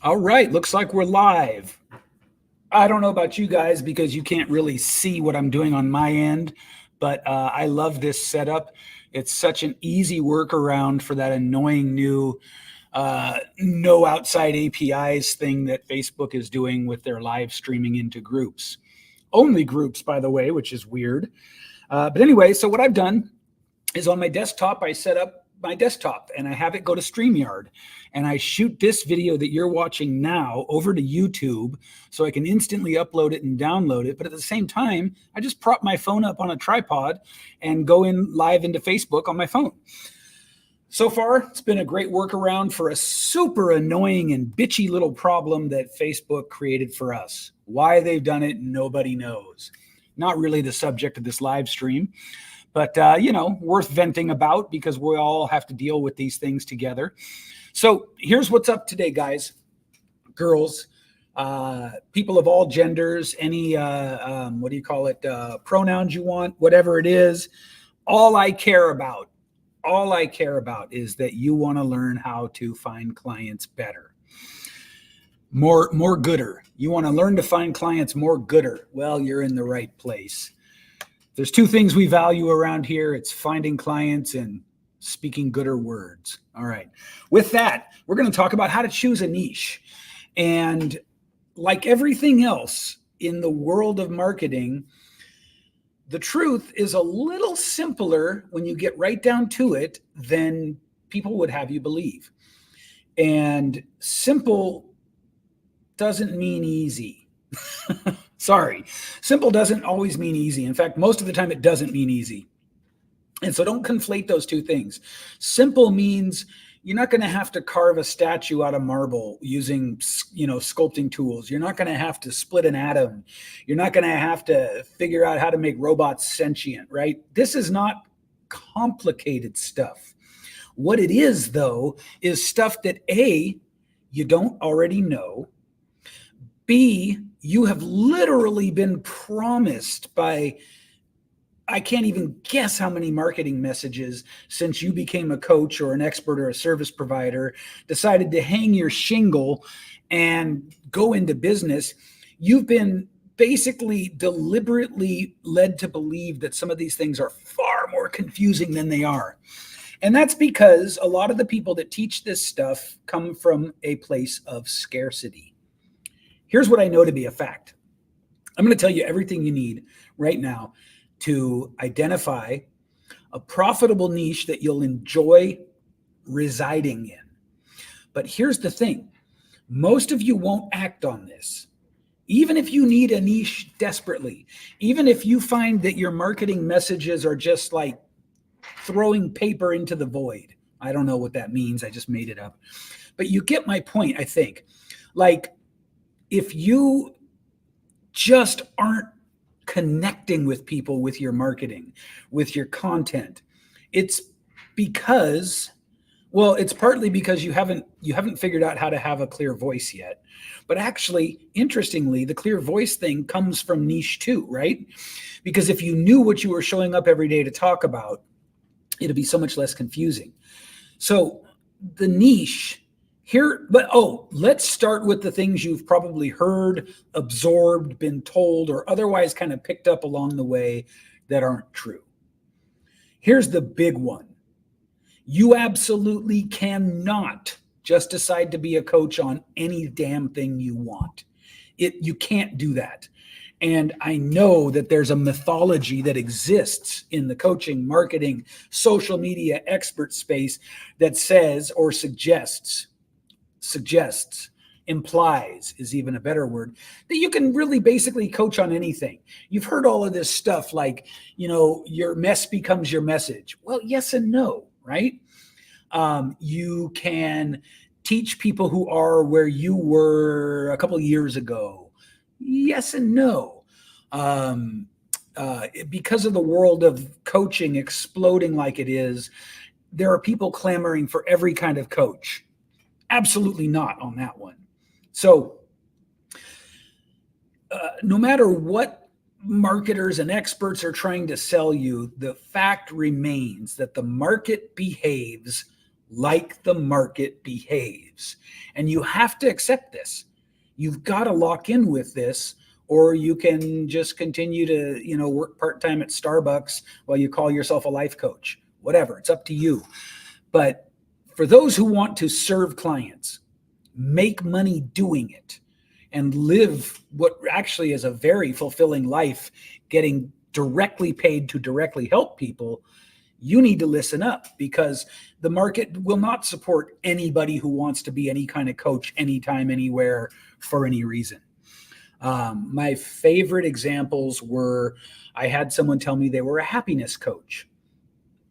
All right, looks like we're live. I don't know about you guys because you can't really see what I'm doing on my end, but I love this setup. It's such an easy workaround for that annoying new no outside APIs thing that Facebook is doing with their live streaming into groups. Only groups, by the way, which is weird. But anyway, so what I've done is on my desktop, I set up my desktop and I have it go to StreamYard and I shoot this video that you're watching now over to YouTube so I can instantly upload it and download it. But at the same time, I just prop my phone up on a tripod and go in live into Facebook on my phone. So far, it's been a great workaround for a super annoying and bitchy little problem that Facebook created for us. Why they've done it, nobody knows. Not really the subject of this live stream. But, worth venting about because we all have to deal with these things together. So here's what's up today, guys, girls, people of all genders, any, pronouns you want, whatever it is. All I care about is that you want to learn how to find clients better. More gooder. You want to learn to find clients more gooder. Well, you're in the right place. There's two things we value around here. It's finding clients and speaking gooder words. All right. With that, we're going to talk about how to choose a niche. And like everything else in the world of marketing, the truth is a little simpler when you get right down to it than people would have you believe. And simple doesn't mean easy. Sorry, simple doesn't always mean easy. In fact, most of the time it doesn't mean easy. And so don't conflate those two things. Simple means you're not going to have to carve a statue out of marble using, sculpting tools. You're not going to have to split an atom. You're not going to have to figure out how to make robots sentient, right? This is not complicated stuff. What it is, though, is stuff that A, you don't already know. B, you have literally been promised by, I can't even guess how many marketing messages since you became a coach or an expert or a service provider, decided to hang your shingle and go into business. You've been basically deliberately led to believe that some of these things are far more confusing than they are. And that's because a lot of the people that teach this stuff come from a place of scarcity. Here's what I know to be a fact. I'm going to tell you everything you need right now to identify a profitable niche that you'll enjoy residing in. But here's the thing. Most of you won't act on this. Even if you need a niche desperately, even if you find that your marketing messages are just like throwing paper into the void. I don't know what that means. I just made it up. But you get my point, I think. Like, if you just aren't connecting with people with your marketing, with your content, it's partly because you haven't figured out how to have a clear voice yet. But actually, interestingly, the clear voice thing comes from niche too, right? Because if you knew what you were showing up every day to talk about, it'd be so much less confusing. So the niche here, let's start with the things you've probably heard, absorbed, been told, or otherwise kind of picked up along the way that aren't true. Here's the big one. You absolutely cannot just decide to be a coach on any damn thing you want. You can't do that. And I know that there's a mythology that exists in the coaching, marketing, social media expert space that says or suggests, implies is even a better word, that you can really basically coach on anything. You've heard all of this stuff like, your mess becomes your message. Well, yes and no, right? You can teach people who are where you were a couple of years ago. Yes and no. Because of the world of coaching exploding like it is, there are people clamoring for every kind of coach. Absolutely not on that one. So no matter what marketers and experts are trying to sell you, the fact remains that the market behaves like the market behaves. And you have to accept this. You've got to lock in with this, or you can just continue to, work part-time at Starbucks while you call yourself a life coach. Whatever, it's up to you. But for those who want to serve clients, make money doing it, and live what actually is a very fulfilling life, getting directly paid to directly help people, you need to listen up, because the market will not support anybody who wants to be any kind of coach anytime, anywhere, for any reason. My favorite examples were, I had someone tell me they were a happiness coach.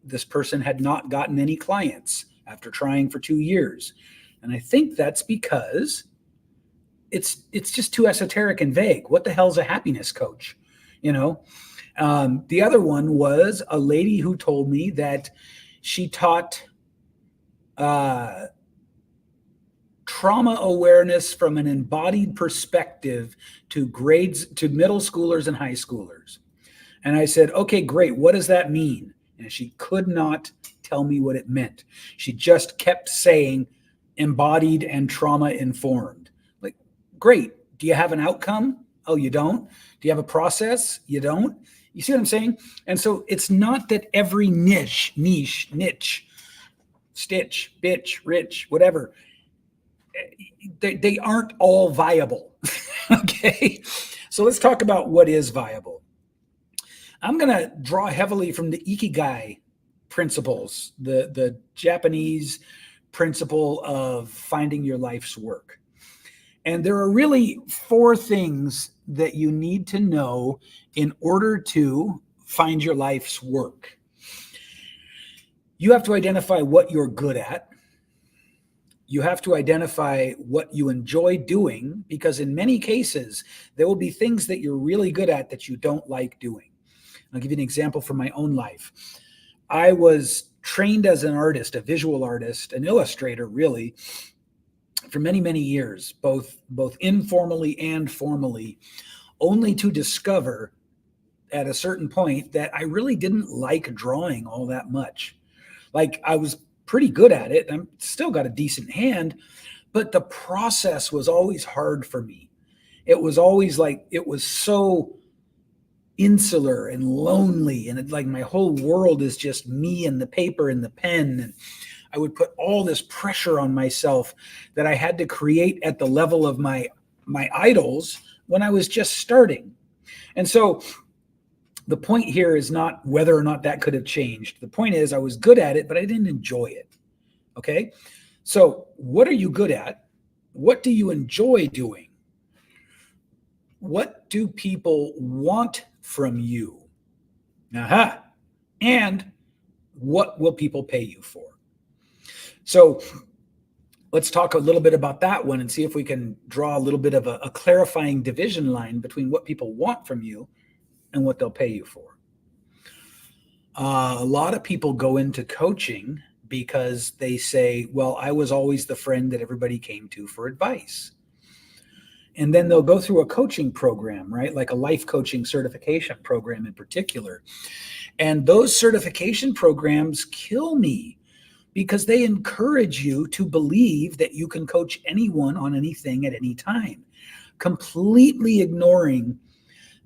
This person had not gotten any clients after trying for 2 years. And I think that's because it's just too esoteric and vague. What the hell's a happiness coach? The other one was a lady who told me that she taught trauma awareness from an embodied perspective to middle schoolers and high schoolers. And I said, okay, great. What does that mean? And she could not tell me what it meant. She just kept saying embodied and trauma informed. Like, great. Do you have an outcome? Oh, you don't? Do you have a process? You don't? You see what I'm saying? And so it's not that every niche, stitch, bitch, rich, whatever, they aren't all viable. Okay. So let's talk about what is viable. I'm going to draw heavily from the Ikigai principles, the Japanese principle of finding your life's work. And there are really 4 things that you need to know in order to find your life's work. You have to identify what you're good at. You have to identify what you enjoy doing, because in many cases, there will be things that you're really good at that you don't like doing. I'll give you an example from my own life. I was trained as an artist, a visual artist, an illustrator, really, for many, many years, both informally and formally, only to discover at a certain point that I really didn't like drawing all that much. Like, I was pretty good at it. I'm still got a decent hand, but the process was always hard for me. It was always like, it was so insular and lonely, and like my whole world is just me and the paper and the pen. And I would put all this pressure on myself that I had to create at the level of my idols when I was just starting. And so the point here is not whether or not that could have changed. The point is, I was good at it, but I didn't enjoy it. Okay. So what are you good at? What do you enjoy doing? What do people want from you? And what will people pay you for? So let's talk a little bit about that one and see if we can draw a little bit of a clarifying division line between what people want from you and what they'll pay you for. A lot of people go into coaching because they say, well, I was always the friend that everybody came to for advice. And then they'll go through a coaching program, right? Like a life coaching certification program in particular. And those certification programs kill me, because they encourage you to believe that you can coach anyone on anything at any time, completely ignoring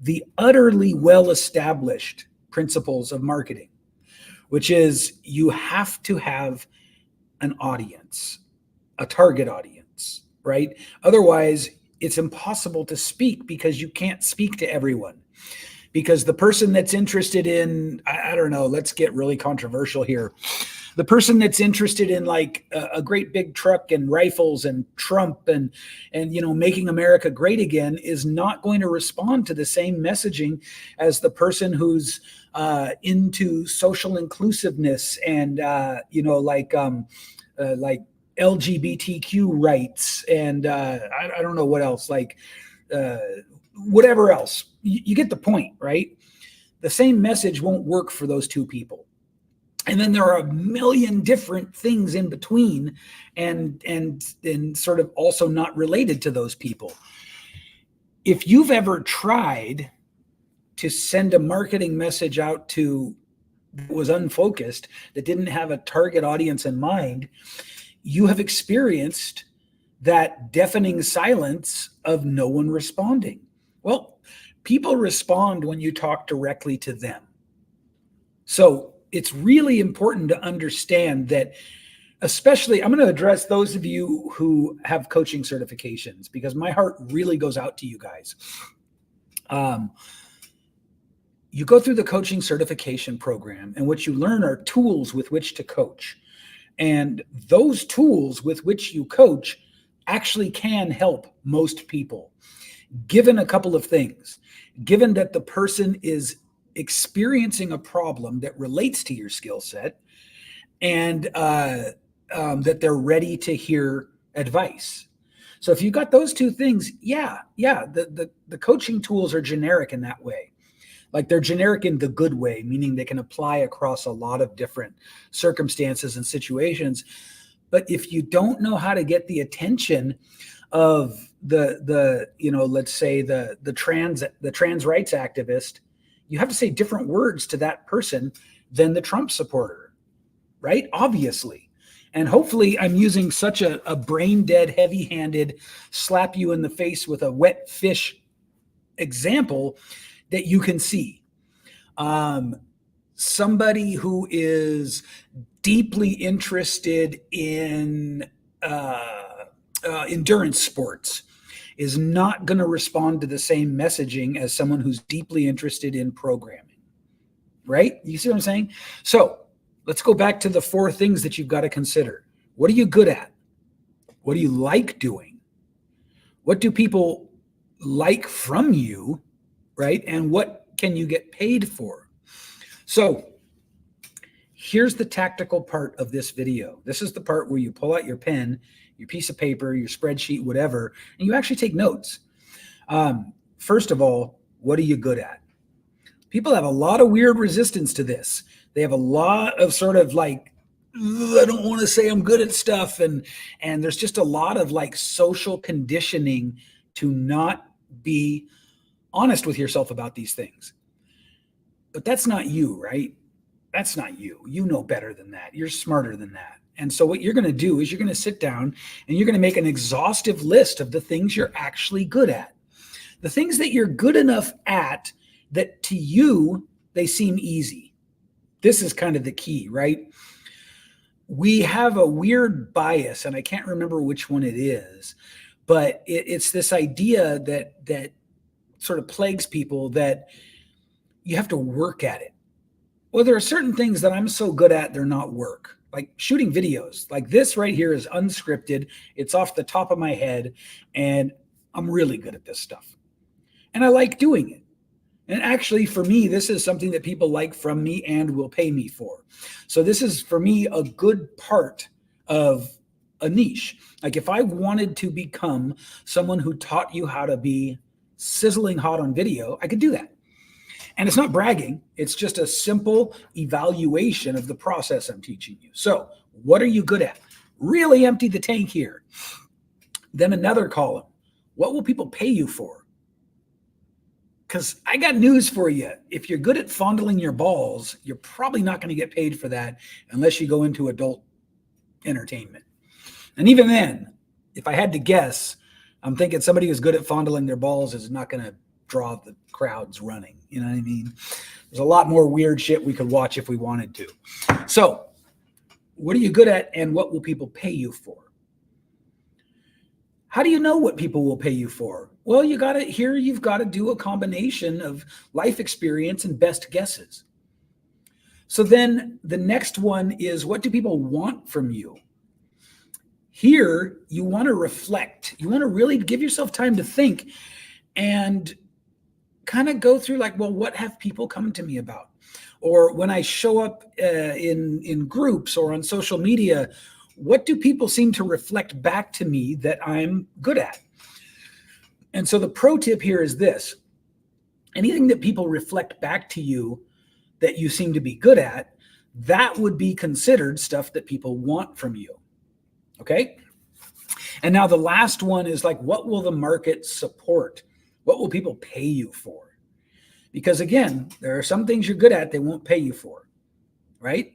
the utterly well-established principles of marketing, which is you have to have an audience, a target audience, right? Otherwise, it's impossible to speak, because you can't speak to everyone. Because the person that's interested in, I don't know, let's get really controversial here. The person that's interested in like a great big truck and rifles and Trump and making America great again is not going to respond to the same messaging as the person who's into social inclusiveness and like LGBTQ rights and I don't know what else, like whatever else. You get the point, right? The same message won't work for those two people. And then there are a million different things in between and sort of also not related to those people. If you've ever tried to send a marketing message out to that was unfocused, that didn't have a target audience in mind, you have experienced that deafening silence of no one responding. Well, people respond when you talk directly to them. So it's really important to understand that, especially, I'm going to address those of you who have coaching certifications, because my heart really goes out to you guys. You go through the coaching certification program, and what you learn are tools with which to coach. And those tools with which you coach actually can help most people, given a couple of things. Given that the person is experiencing a problem that relates to your skill set, and that they're ready to hear advice. So if you got those two things, the coaching tools are generic in that way. Like, they're generic in the good way, meaning they can apply across a lot of different circumstances and situations. But if you don't know how to get the attention of the let's say the trans rights activist, you have to say different words to that person than the Trump supporter, right? Obviously. And hopefully I'm using such a brain dead, heavy handed, slap you in the face with a wet fish example that you can see. Somebody who is deeply interested in endurance sports is not going to respond to the same messaging as someone who's deeply interested in programming, right? You see what I'm saying? So let's go back to the 4 things that you've got to consider. What are you good at? What do you like doing? What do people like from you, right? And what can you get paid for? So here's the tactical part of this video. This is the part where you pull out your pen, your piece of paper, your spreadsheet, whatever, and you actually take notes. First of all, what are you good at? People have a lot of weird resistance to this. They have a lot of sort of like, I don't want to say I'm good at stuff. And there's just a lot of like social conditioning to not be honest with yourself about these things. But that's not you, right? That's not you. You know better than that. You're smarter than that. And so what you're going to do is you're going to sit down and you're going to make an exhaustive list of the things you're actually good at. The things that you're good enough at that to you, they seem easy. This is kind of the key, right? We have a weird bias, and I can't remember which one it is, but it's this idea that sort of plagues people, that you have to work at it. Well, there are certain things that I'm so good at, they're not work. Like shooting videos. Like this right here is unscripted. It's off the top of my head, and I'm really good at this stuff. And I like doing it. And actually, for me, this is something that people like from me and will pay me for. So this is, for me, a good part of a niche. Like if I wanted to become someone who taught you how to be sizzling hot on video, I could do that. And it's not bragging. It's just a simple evaluation of the process I'm teaching you. So what are you good at? Really empty the tank here. Then another column. What will people pay you for? Because I got news for you. If you're good at fondling your balls, you're probably not going to get paid for that unless you go into adult entertainment. And even then, if I had to guess, I'm thinking somebody who's good at fondling their balls is not going to draw the crowds running. You know what I mean? There's a lot more weird shit we could watch if we wanted to. So what are you good at, and what will people pay you for? How do you know what people will pay you for? Well, you've got to do a combination of life experience and best guesses. So then the next one is, what do people want from you? Here, you want to reflect. You want to really give yourself time to think and kind of go through like, well, what have people come to me about? Or when I show up in groups or on social media, what do people seem to reflect back to me that I'm good at? And so the pro tip here is this: anything that people reflect back to you that you seem to be good at, that would be considered stuff that people want from you. Okay. And now the last one is like, what will the market support? What will people pay you for? Because again, there are some things you're good at they won't pay you for. right?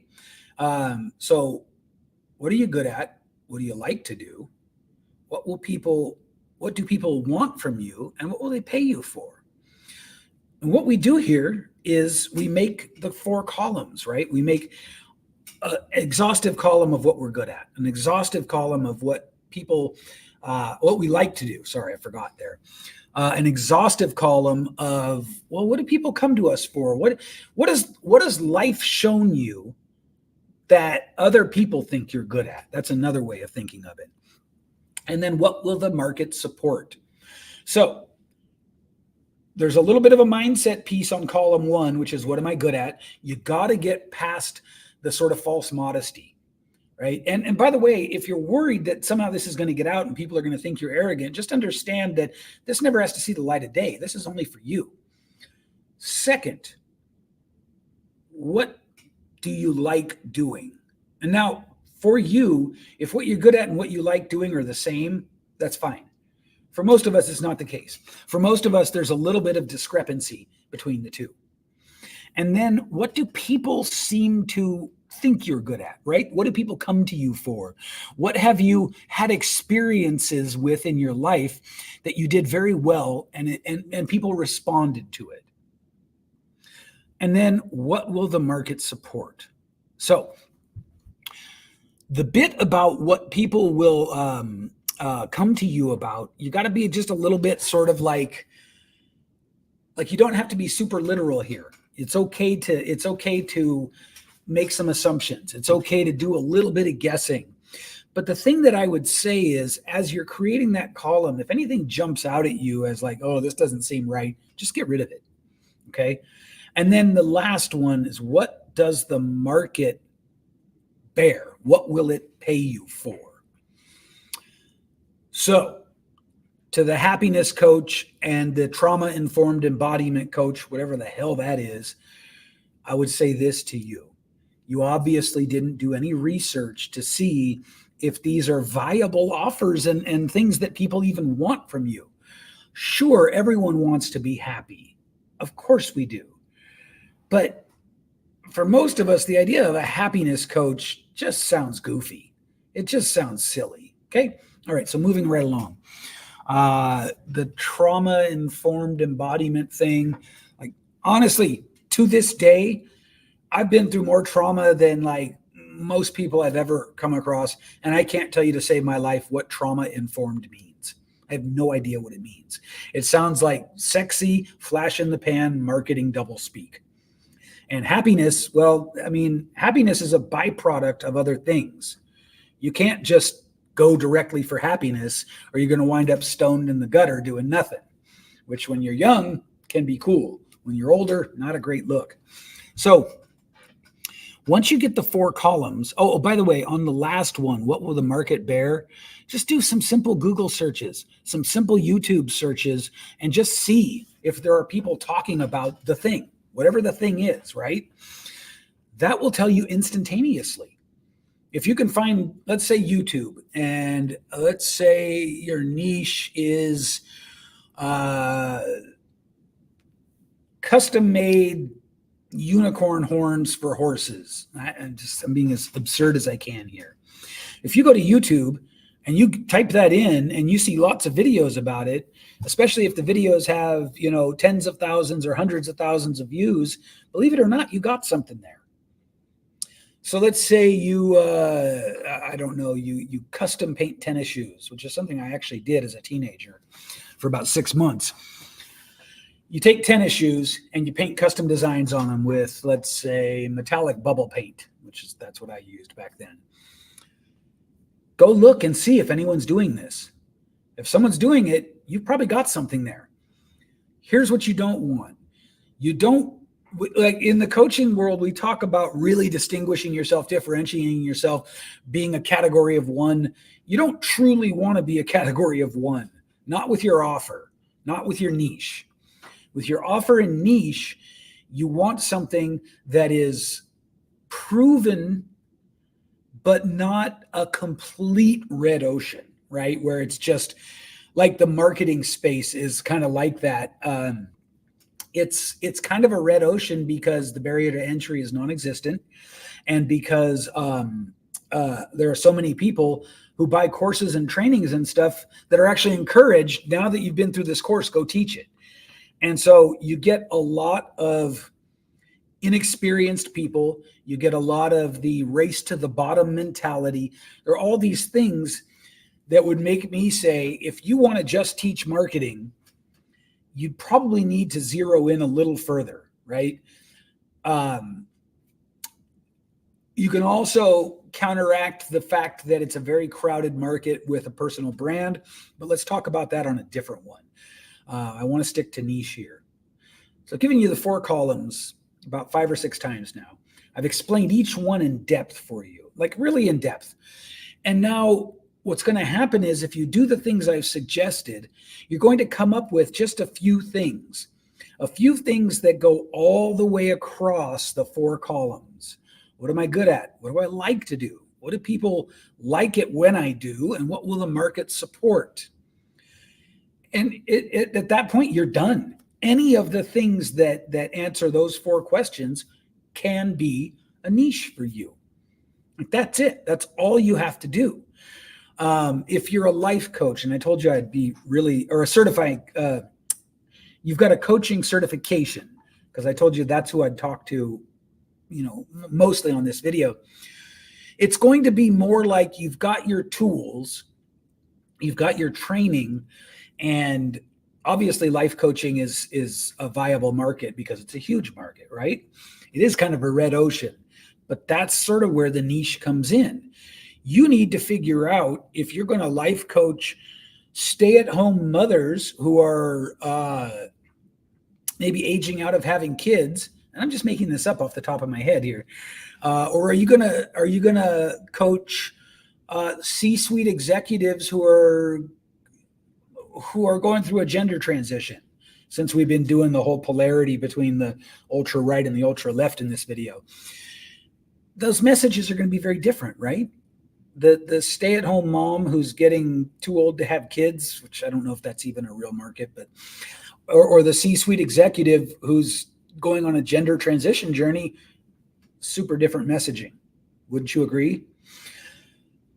So what are you good at? What do you like to do? What do people want from you, and what will they pay you for? And what we do here is we make the 4 columns, right? We make an exhaustive column of what we're good at, an exhaustive column of what we like to do. Sorry, I forgot there. An exhaustive column of, well, what do people come to us for? What has life shown you that other people think you're good at? That's another way of thinking of it. And then what will the market support? So there's a little bit of a mindset piece on column 1, which is what am I good at? You got to get past the sort of false modesty, right? And by the way, if you're worried that somehow this is going to get out and people are going to think you're arrogant, just understand that this never has to see the light of day. This is only for you. Second, what do you like doing? And now for you, if what you're good at and what you like doing are the same, that's fine. For most of us, it's not the case. For most of us, there's a little bit of discrepancy between the two. And then what do people seem to think you're good at, right? What do people come to you for? What have you had experiences with in your life that you did very well and people responded to it? And then what will the market support? So the bit about what people will come to you about, you got to be just a little bit sort of like you don't have to be super literal here. It's okay to make some assumptions. It's okay to do a little bit of guessing. But the thing that I would say is, as you're creating that column, if anything jumps out at you as like, oh, this doesn't seem right, just get rid of it. Okay. And then the last one is, what does the market bear? What will it pay you for? So to the happiness coach and the trauma-informed embodiment coach, whatever the hell that is, I would say this to you. You obviously didn't do any research to see if these are viable offers and things that people even want from you. Sure, everyone wants to be happy. Of course we do. But for most of us, the idea of a happiness coach just sounds goofy. It just sounds silly. Okay? All right, so moving right along. The trauma-informed embodiment thing, like honestly, to this day, I've been through more trauma than like most people I've ever come across, and I can't tell you to save my life what trauma-informed means. I have no idea what it means. It sounds like sexy, flash in the pan, marketing doublespeak. And happiness, well, I mean, happiness is a byproduct of other things. You can't just go directly for happiness, or you're going to wind up stoned in the gutter doing nothing, which when you're young can be cool. When you're older, not a great look. So once you get the 4 columns, oh, by the way, on the last one, what will the market bear? Just do some simple Google searches, some simple YouTube searches, and just see if there are people talking about the thing, whatever the thing is, right? That will tell you instantaneously. If you can find, let's say YouTube, and let's say your niche is custom-made unicorn horns for horses. I'm being as absurd as I can here. If you go to YouTube and you type that in and you see lots of videos about it, especially if the videos have, tens of thousands or hundreds of thousands of views, believe it or not, you got something there. So let's say you custom paint tennis shoes, which is something I actually did as a teenager for about 6 months. You take tennis shoes and you paint custom designs on them with, let's say, metallic bubble paint, that's what I used back then. Go look and see if anyone's doing this. If someone's doing it, you've probably got something there. Here's what you don't want. You don't, like in the coaching world, we talk about really distinguishing yourself, differentiating yourself, being a category of one. You don't truly want to be a category of one, not with your offer, not with your niche. With your offer and niche, you want something that is proven, but not a complete red ocean, right? Where it's just like the marketing space is kind of like that. it's kind of a red ocean because the barrier to entry is non-existent, and because there are so many people who buy courses and trainings and stuff that are actually encouraged, now that you've been through this course, go teach it. And so you get a lot of inexperienced people. You get a lot of the race to the bottom mentality. There are all these things that would make me say, if you want to just teach marketing, you'd probably need to zero in a little further, right? You can also counteract the fact that it's a very crowded market with a personal brand, but let's talk about that on a different one. I want to stick to niche here. So I've given you the 4 columns about 5 or 6 times now. I've explained each one in depth for you, like really in depth. And now what's going to happen is, if you do the things I've suggested, you're going to come up with just a few things that go all the way across the 4 columns. What am I good at? What do I like to do? What do people like it when I do? And what will the market support? And at that point, you're done. Any of the things that answer those 4 questions can be a niche for you. That's it. That's all you have to do. If you're a life coach, and I told you I'd be really, or a certified, you've got a coaching certification, because I told you that's who I'd talk to, mostly on this video. It's going to be more like you've got your tools, you've got your training, and obviously life coaching is a viable market because it's a huge market, right? It is kind of a red ocean, but that's sort of where the niche comes in. You need to figure out, if you're going to life coach stay-at-home mothers who are maybe aging out of having kids, and I'm just making this up off the top of my head here, or are you gonna coach C-suite executives who are going through a gender transition, since we've been doing the whole polarity between the ultra right and the ultra left in this video. Those messages are going to be very different, right? The stay-at-home mom who's getting too old to have kids, which I don't know if that's even a real market, but or the C-suite executive who's going on a gender transition journey, super different messaging. Wouldn't you agree?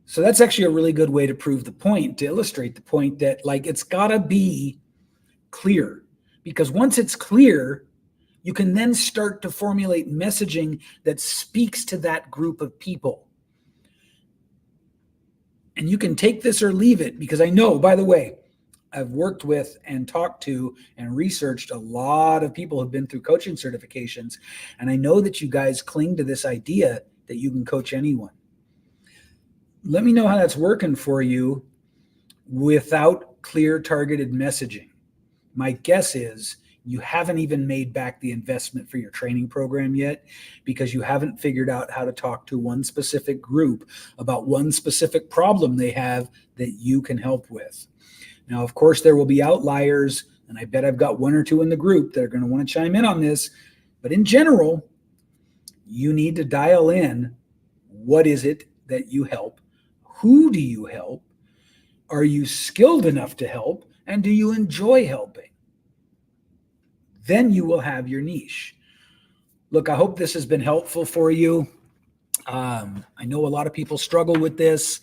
So that's actually a really good way to prove the point, to illustrate the point that, like, it's got to be clear, because once it's clear, you can then start to formulate messaging that speaks to that group of people. And you can take this or leave it, because I know, by the way, I've worked with and talked to and researched a lot of people who've been through coaching certifications. And I know that you guys cling to this idea that you can coach anyone. Let me know how that's working for you without clear targeted messaging. My guess is you haven't even made back the investment for your training program yet, because you haven't figured out how to talk to one specific group about one specific problem they have that you can help with. Now, of course, there will be outliers, and I bet I've got 1 or 2 in the group that are going to want to chime in on this. But in general, you need to dial in, what is it that you help? Who do you help? Are you skilled enough to help? And do you enjoy helping? Then you will have your niche. Look, I hope this has been helpful for you. I know a lot of people struggle with this.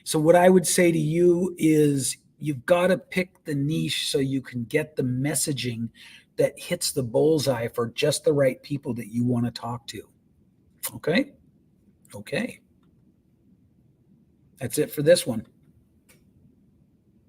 So what I would say to you is, you've got to pick the niche so you can get the messaging that hits the bullseye for just the right people that you want to talk to. Okay? Okay. That's it for this one.